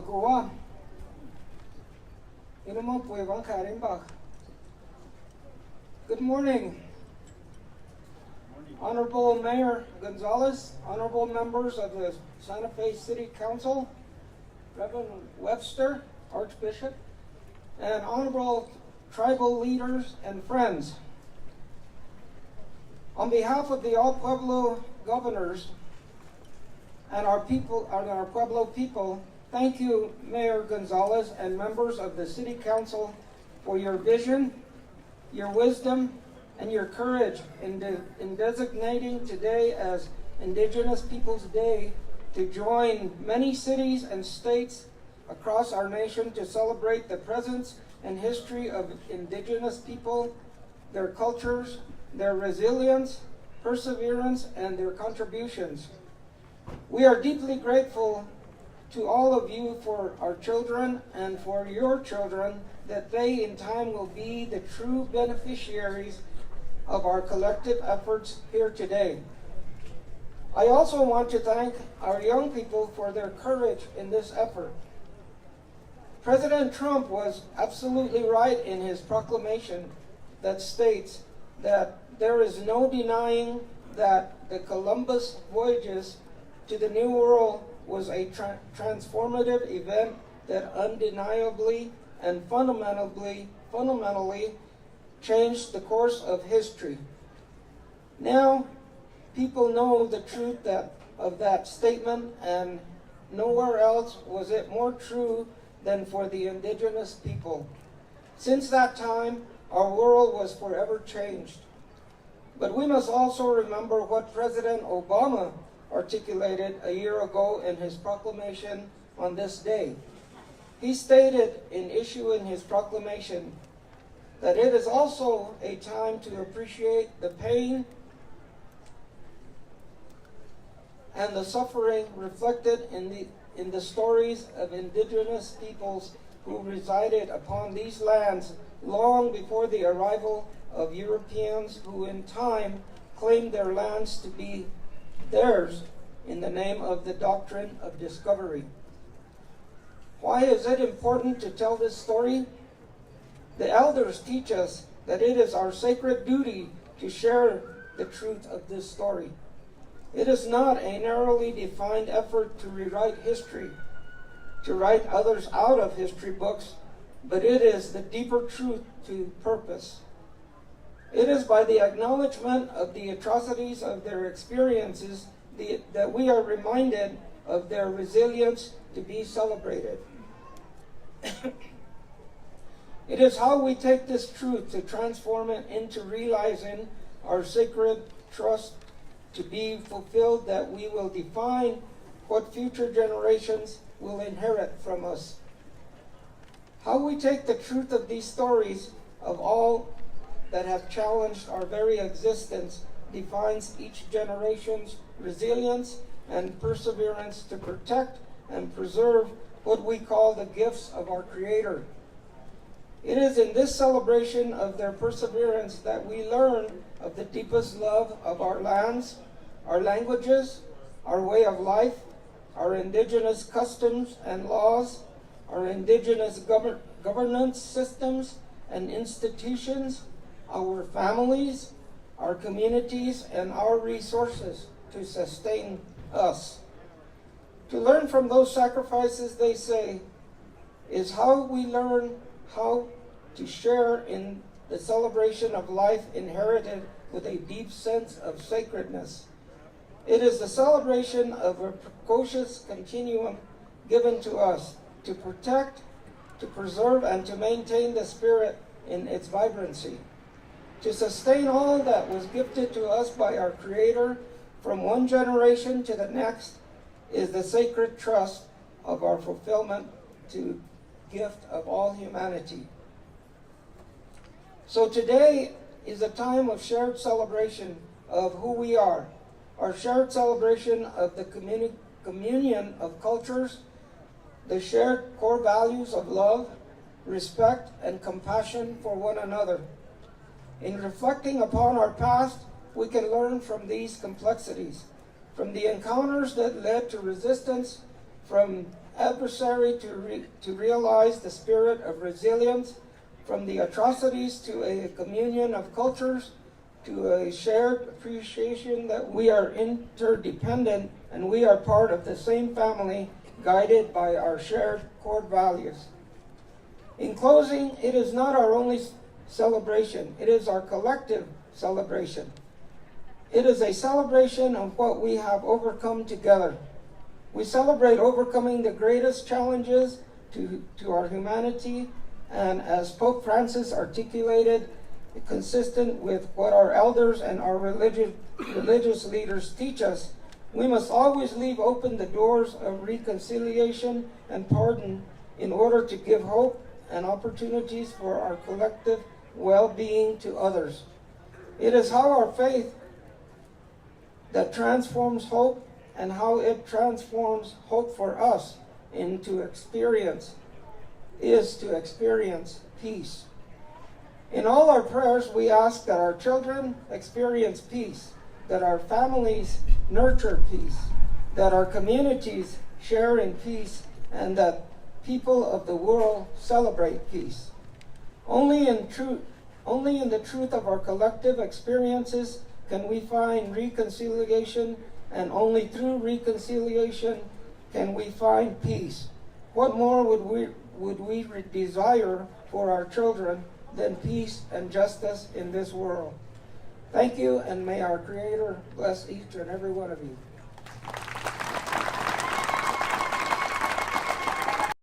Kua. Good morning. Honorable Mayor Gonzalez, honorable members of the Santa Fe City Council, Reverend Webster, Archbishop, and honorable tribal leaders and friends. On behalf of the all Pueblo governors and our people, and our Pueblo people, thank you, Mayor Gonzalez and members of the City Council, for your vision, your wisdom, and your courage in designating today as Indigenous Peoples Day to join many cities and states across our nation to celebrate the presence and history of Indigenous people, their cultures, their resilience, perseverance, and their contributions. We are deeply grateful to all of you for our children and for your children, that they in time will be the true beneficiaries of our collective efforts here today. I also want to thank our young people for their courage in this effort. President Trump was absolutely right in his proclamation that states that there is no denying that the Columbus voyages to the New World was a transformative event that undeniably and fundamentally changed the course of history. Now, people know the truth of that statement, and nowhere else was it more true than for the Indigenous people. Since that time, our world was forever changed. But we must also remember what President Obama articulated a year ago in his proclamation on this day. He stated in issuing his proclamation that it is also a time to appreciate the pain and the suffering reflected in the stories of Indigenous peoples who resided upon these lands long before the arrival of Europeans, who in time claimed their lands to be theirs in the name of the doctrine of discovery. Why is it important to tell this story? The elders teach us that it is our sacred duty to share the truth of this story. It is not a narrowly defined effort to rewrite history, to write others out of history books, but it is the deeper truth to purpose. It is by the acknowledgement of the atrocities of their experiences that we are reminded of their resilience to be celebrated. It is how we take this truth to transform it into realizing our sacred trust to be fulfilled, that we will define what future generations will inherit from us. How we take the truth of these stories of all that have challenged our very existence defines each generation's resilience and perseverance to protect and preserve what we call the gifts of our Creator. It is in this celebration of their perseverance that we learn of the deepest love of our lands, our languages, our way of life, our Indigenous customs and laws, our Indigenous governance systems and institutions, our families, our communities, and our resources to sustain us. To learn from those sacrifices, they say, is how we learn how to share in the celebration of life inherited with a deep sense of sacredness. It is the celebration of a precocious continuum given to us to protect, to preserve, and to maintain the spirit in its vibrancy. To sustain all that was gifted to us by our Creator from one generation to the next is the sacred trust of our fulfillment to gift of all humanity. So today is a time of shared celebration of who we are, our shared celebration of the communion of cultures, the shared core values of love, respect, and compassion for one another. In reflecting upon our past, we can learn from these complexities, from the encounters that led to resistance, from adversary to realize the spirit of resilience, from the atrocities to a communion of cultures, to a shared appreciation that we are interdependent and we are part of the same family, guided by our shared core values. In closing, it is not our only celebration, it is our collective celebration. It is a celebration of what we have overcome together. We celebrate overcoming the greatest challenges to our humanity, and as Pope Francis articulated, consistent with what our elders and our religious leaders teach us, we must always leave open the doors of reconciliation and pardon in order to give hope and opportunities for our collective well-being to others. It is how our faith that transforms hope, and how it transforms hope for us to experience peace. In all our prayers, we ask that our children experience peace, that our families nurture peace, that our communities share in peace, and that people of the world celebrate peace. Only in the truth of our collective experiences can we find reconciliation, and only through reconciliation can we find peace. What more would we desire for our children than peace and justice in this world? Thank you, and may our Creator bless each and every one of you.